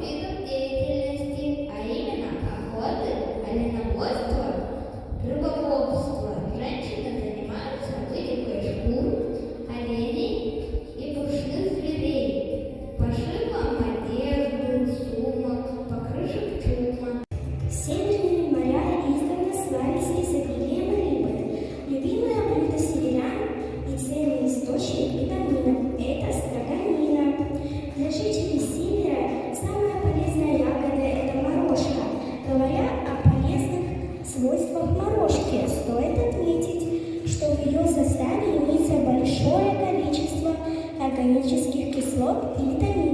видов деятельности, а именно охоты, оленоводство, рыболовство. Женщины занимаются вылепкой шкур, оленей и пушных зверей, пошивом одежды, сумок, покрышек чума. Северные моря издавна славились изобилием рыбы. Любимое блюдо северян и ценный источник витаминов – это строганина. Для жителей севера самая полезная ягода – это морожка. Говоря о полезных свойствах морожки, стоит отметить, что в ее составе имеется большое количество органических кислот и витаминов.